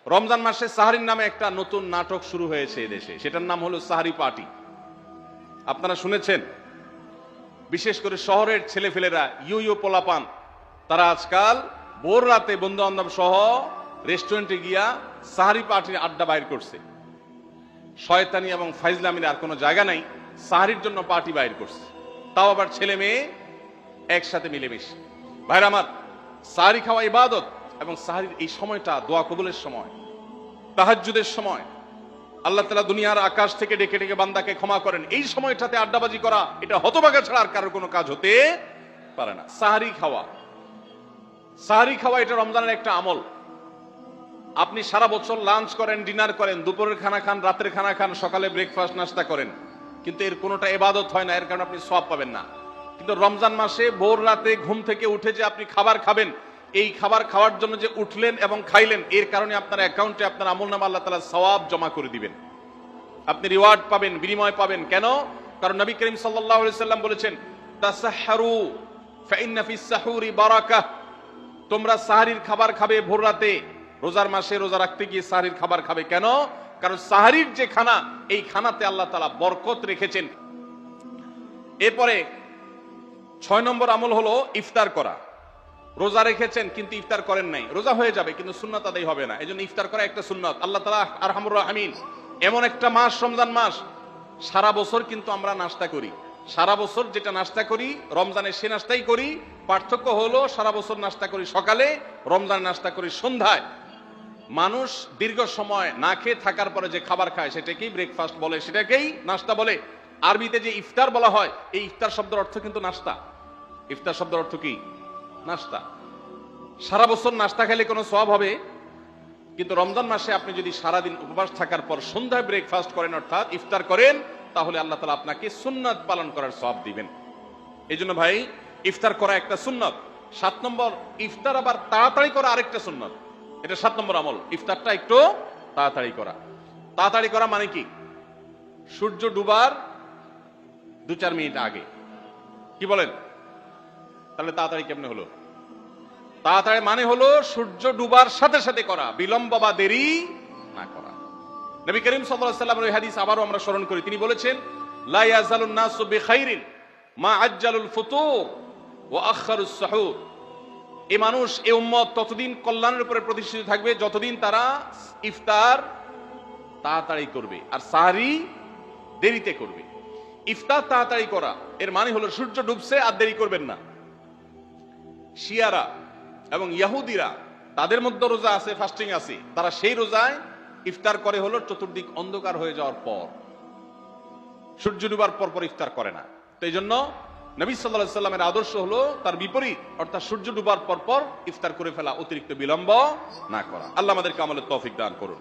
রমজান মাসে সাহারির নামে একটা নতুন নাটক শুরু হয়েছে দেশে, সেটার নাম হলো সাহারি পার্টি। আপনারা শুনেছেন, বিশেষ করে শহরের ছেলেফেলেরা, ইউ পোলাপান, তারা আজকাল ভোর রাতে বন্ধু বান্ধব সহ রেস্টুরেন্টে গিয়া সাহারি পার্টির আড্ডা বাইর করছে। শয়তানি এবং ফাইজলামির আর কোনো জায়গা নাই, সাহারির জন্য পার্টি বাইর করছে, তাও আবার ছেলে মেয়ে একসাথে মিলেমিশে। ভাইরা আমার, সাহারি খাওয়া ইবাদত, এবং সাহারির এই সময়টা দোয়া কবুলের সময়, তাহাজ্জুদের সময়। আল্লাহ তাআলা দুনিয়ার আকাশ থেকে ডেকে ডেকে বান্দাকে ক্ষমা করেন। এই সময়টাতে আড্ডাবাজি করা, এটা হতভাগা ছাড়া আর কারোর কোনো কাজ হতে পারে না। সাহারি খাওয়া এটা রমজানের একটা আমল। আপনি সারা বছর লাঞ্চ করেন, ডিনার করেন, দুপুরের খানা খান, রাতের খানা খান, সকালে ব্রেকফাস্ট নাস্তা করেন, কিন্তু এর কোনোটা ইবাদত হয় না, এর কারণে আপনি সওয়াব পাবেন না। কিন্তু রমজান মাসে ভোর রাতে ঘুম থেকে উঠে যে আপনি খাবার খাবেন, এই খাবার খাওয়ার জন্য যে উঠলেন এবং খাইলেন, এর কারণে আপনার অ্যাকাউন্টে আপনার আমলনামা আল্লাহ তাআলা সওয়াব জমা করে দিবেন, আপনি রিওয়ার্ড পাবেন, বিনিময় পাবেন। কেন? কারণ নবী করিম সাল্লাল্লাহু আলাইহি সাল্লাম বলেছেন, তাসাহহারু ফাইন্না ফিস সাহুরি বারাকাহ। তোমরা সাহারির খাবার খাবে ভোর রাতে, রোজার মাসে রোজা রাখতে গিয়ে সাহারির খাবার খাবে। কেন? কারণ সাহারির যে খানা, এই খানাতে আল্লাহ তাআলা বরকত রেখেছেন। এরপরে 6 নম্বর আমল হলো ইফতার করা। রোজা রেখেছেন কিন্তু ইফতার করেন নাই, রোজা হয়ে যাবে কিন্তু সুন্নাত আদায় হবে না, এজন্য ইফতার করা একটা সুন্নাত। আল্লাহ তাআলা আরহামুর রাহিমিন, এমন একটা মাস রমজান মাস, সারা বছর কিন্তু আমরা নাস্তা করি, সারা বছর যেটা নাস্তা করি রমজানে সে নাস্তাই করি। পার্থক্য হলো সারা বছর নাস্তা করি সকালে, রমজানে নাস্তা করি সন্ধ্যায়। মানুষ দীর্ঘ সময় না খেয়ে থাকার পরে যে খাবার খায় সেটাকেই ব্রেকফাস্ট বলে, সেটাকেই নাস্তা বলে। আরবিতে যে ইফতার বলা হয়, এই ইফতার শব্দের অর্থ কিন্তু নাস্তা। ইফতার শব্দের অর্থ কি? নাস্তা। সারা বছর নাস্তা খেলে কোনো সওয়াব হবে, কিন্তু রমজান মাসে আপনি যদি সারাদিন উপবাস থাকার পর সন্ধ্যায় ব্রেকফাস্ট করেন, অর্থাৎ ইফতার করেন, তাহলে আল্লাহ তাআলা আপনাকে সুন্নাত পালন করার সওয়াব দিবেন। এই জন্য ভাই, ইফতার করা একটা সুন্নাত। 7 নম্বর, ইফতার আবার তাড়াতাড়ি করা আরেকটা সুন্নাত। এটা 7 নম্বর আমল, ইফতারটা একটু তাড়াতাড়ি করা। তাড়াতাড়ি করা মানে কি? সূর্য ডুবার 2-4 মিনিট আগে। কি বলেন? তাহলে তাড়াতাড়ি কেমনে হলো? তাড়াতাড়ি মানে হলো সূর্য ডুবার সাথে সাথে করা, বিলম্ব বা দেরি না করা। নবী করিম সাল্লাল্লাহু আলাইহি ওয়াসাল্লামের হাদিস আবারও আমরা স্মরণ করি, তিনি বলেছেন, লা ইয়াজালুন নাসু বিখাইরিন মা আজ্জালুল ফুতুর ওয়া আখারুস সুহুর। এই মানুষ, এই উম্মত ততদিন কল্যাণের উপরে প্রতিষ্ঠিত থাকবে যতদিন তারা ইফতার তাড়াতাড়ি করবে আর সাহরি দেরিতে করবে। ইফতার তাড়াতাড়ি করা এর মানে হলো সূর্য ডুবছে আর দেরি করবেন না। শিয়ারা এবং ইহুদিরা, তাদের মধ্যে রোজা আছে, ফাস্টিং আছে, তারা সেই রোজায় ইফতার করে হলো চতুর্দিক অন্ধকার হয়ে যাওয়ার পর, সূর্য ডুবার পর পর ইফতার করে না। তো এই জন্য নবী সাল্লাল্লাহু আলাইহি সাল্লামের আদর্শ হলো তার বিপরীত, অর্থাৎ সূর্য ডুবার পর পর ইফতার করে ফেলা, অতিরিক্ত বিলম্ব না করা। আল্লাহ আমাদেরকে আমলের তৌফিক দান করুন।